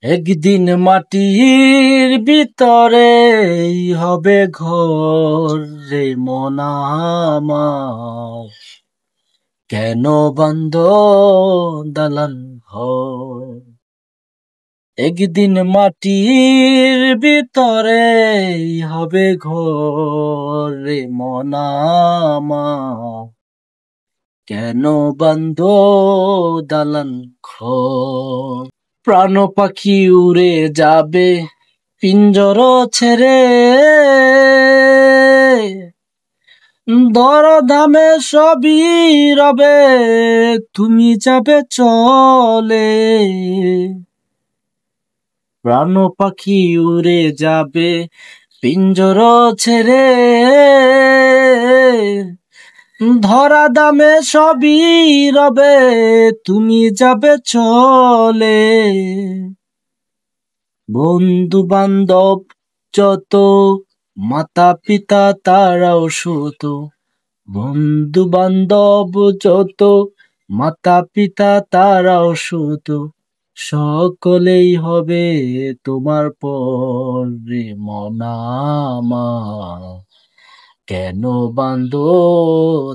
একদিন মাটির ভিতরেই হবে ঘর রে মন আমার, কেন বাঁধ দালান ঘর। একদিন মাটির ভিতরেই হবে ঘর রে মন আমার, কেন বাঁধ দালান ঘর। প্রাণ পাখি উড়ে যাবে পিঞ্জর ছেড়ে, দরদামে সবই রবে তুমি যাবে চলে। প্রাণ পাখি উড়ে যাবে পিঞ্জর ছেড়ে, ধরা দামে সবই রবে তুমি যাবে চলে। বন্ধু বান্ধব যত মাতা পিতা তারাও সুত, বন্ধু বান্ধব যত মাতা পিতা তারাও সুত, সকলেই হবে তোমার পর রে মন আমার, কেন বাঁধ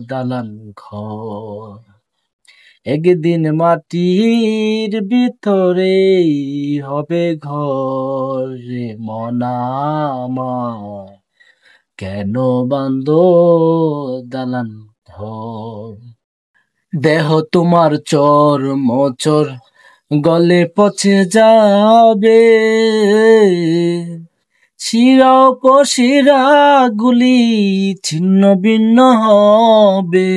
দালান ঘর। একদিন মাটির ভিতরেই হবে ঘর রে মন আমার, কেন বাঁধ দালান ঘর। দেহ তোমার চর মোচর গলে পচে যাবে, শিরা উপশিরা গুলি ছিন্ন ভিন্ন হবে।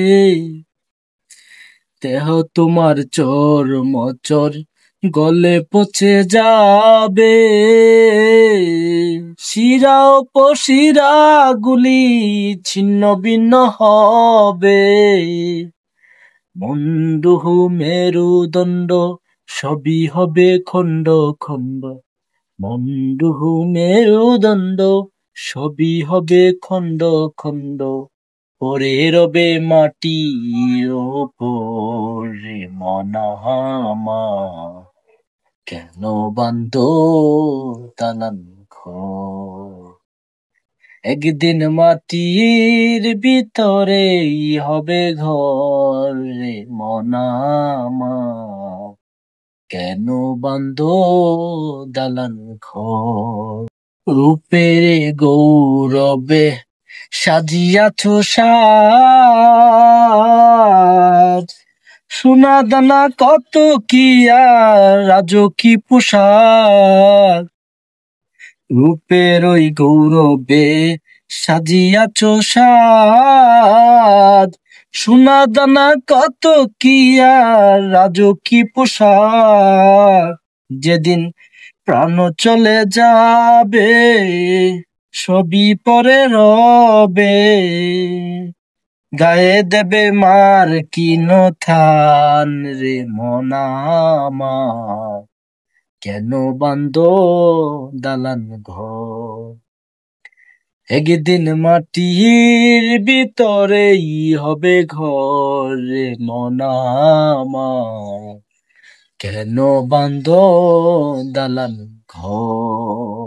দেহ তোমার চর মোচর গলে পচে যাবে, শিরা উপশিরা গুলি ছিন্ন ভিন্ন হবে। বন্ধু মেরুদণ্ড সবই হবে খণ্ড খণ্ড, বন্ধু মেরুদণ্ড সবই হবে খণ্ড খণ্ড, পড়ে রবে মাটির ওপরে মন আমার, কেন বাঁধ দালান ঘর। একদিন মাটির ভিতরেই হবে ঘর রে মন আমার, কেন বাঁধ দালান ঘর। রূপের গৌরবে সাজিয়াছ সাজ, সোনা দানা কত কি আর রাজকী পোশাক। রূপের ওই গৌরবে সাজিয়াছ সাজ, সোনা দানা কত কি আর রাজকী পোশাক। যেদিন প্রাণ চলে যাবে সবই পরে রবে, গায়ে দেবে মার কিন থান রে মন আমার, কেন বাঁধ দালান ঘর। একদিন মাটির ভিতরেই হবে ঘর রে মন আমার, কেন বাঁধ দালান ঘর।